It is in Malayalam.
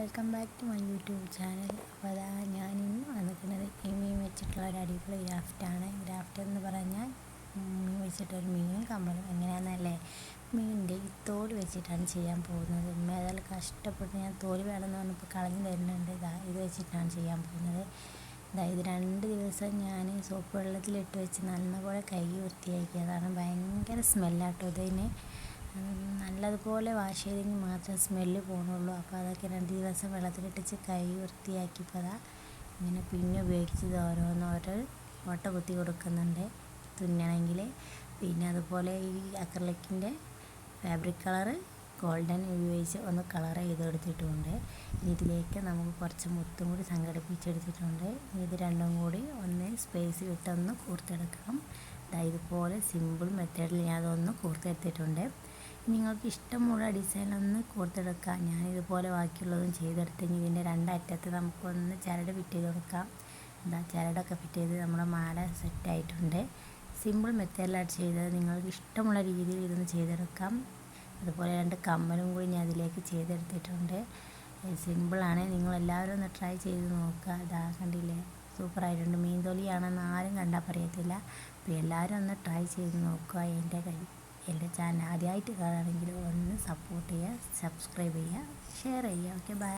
Welcome back to my YouTube channel. അപ്പോൾ അതാ ഞാനിന്ന് വന്നിരിക്കുന്നത് ഈ മീൻ വെച്ചിട്ടുള്ള ഒരു അടിപൊളി ഗ്രാഫ്റ്റാണ്. ഗ്രാഫ്റ്റ് എന്ന് പറഞ്ഞാൽ മീൻ വെച്ചിട്ടൊരു മീനും കമ്മലും എങ്ങനെയാണെന്നല്ലേ, മീനിൻ്റെ ഈ തോല് വെച്ചിട്ടാണ് ചെയ്യാൻ പോകുന്നത്. ഏതായാലും കഷ്ടപ്പെട്ട് ഞാൻ തോല് വേണമെന്ന് പറഞ്ഞപ്പോൾ കളഞ്ഞു തരുന്നുണ്ട്. ഇത് വെച്ചിട്ടാണ് ചെയ്യാൻ പോകുന്നത്. ഇത് 2 ദിവസം ഞാൻ സോപ്പ് വെള്ളത്തിലിട്ട് വെച്ച് നല്ലപോലെ കഴുകി വൃത്തിയാക്കിയതാണ്. ഭയങ്കര സ്മെല്ലാട്ടോ ഇതിന്. നല്ലതുപോലെ വാഷ് ചെയ്തെങ്കിൽ മാത്രമേ സ്മെല്ല് പോകുന്നുള്ളൂ. അപ്പോൾ അതൊക്കെ 2 ദിവസം വെള്ളത്തിലിട്ടിച്ച് കഴുകി വൃത്തിയാക്കിയപ്പോൾ അതാ ഇങ്ങനെ പിന്നെ ഉപയോഗിച്ചത് ഓരോന്നോരോ ഓട്ട കുത്തി കൊടുക്കുന്നുണ്ട് തുന്നണമെങ്കിൽ. പിന്നെ അതുപോലെ ഈ അക്രലിക്കിൻ്റെ ഫാബ്രിക് കളറ് ഗോൾഡൻ ഉപയോഗിച്ച് ഒന്ന് കളർ ചെയ്തെടുത്തിട്ടുണ്ട്. ഇതിലേക്ക് നമുക്ക് കുറച്ച് മുത്തും കൂടി സംഘടിപ്പിച്ചെടുത്തിട്ടുണ്ട്. ഇത് രണ്ടും കൂടി ഒന്ന് സ്പേസ് വിട്ടൊന്ന് കൂർത്തെടുക്കണം. ഇതുപോലെ സിമ്പിൾ മെത്തേഡിൽ ഞാൻ അതൊന്ന് കൂർത്തെടുത്തിട്ടുണ്ട്. നിങ്ങൾക്ക് ഇഷ്ടമുള്ള ഡിസൈനൊന്ന് കോർത്തെടുക്കാം. ഞാനിതുപോലെ ബാക്കിയുള്ളതും ചെയ്തെടുത്തെങ്കിൽ ഇതിൻ്റെ 2 അറ്റത്ത് നമുക്കൊന്ന് ചരട് ഫിറ്റ് ചെയ്ത് കൊടുക്കാം. ചരടൊക്കെ ഫിറ്റ് ചെയ്ത് നമ്മുടെ മാല സെറ്റായിട്ടുണ്ട്. സിമ്പിൾ മെത്തേഡിലാണ് ചെയ്തത്. നിങ്ങൾക്ക് ഇഷ്ടമുള്ള രീതിയിൽ ഇതൊന്ന് ചെയ്തെടുക്കാം. അതുപോലെ 2 കമ്മലും കൂടി ഞാൻ അതിലേക്ക് ചെയ്തെടുത്തിട്ടുണ്ട്. സിമ്പിളാണ്, നിങ്ങളെല്ലാവരും ഒന്ന് ട്രൈ ചെയ്ത് നോക്കുക. കണ്ടില്ലേ, സൂപ്പറായിട്ടുണ്ട്. മീൻ തൊലിയാണെന്ന് ആരും കണ്ടാൽ പറയത്തില്ല. അപ്പോൾ എല്ലാവരും ഒന്ന് ട്രൈ ചെയ്ത് നോക്കുക. എൻ്റെ ചാനൽ ആദ്യമായിട്ട് കാണുകയാണെങ്കിൽ ഒന്ന് സപ്പോർട്ട് ചെയ്യുക, സബ്സ്ക്രൈബ് ചെയ്യുക, ഷെയർ ചെയ്യുക. Okay, by.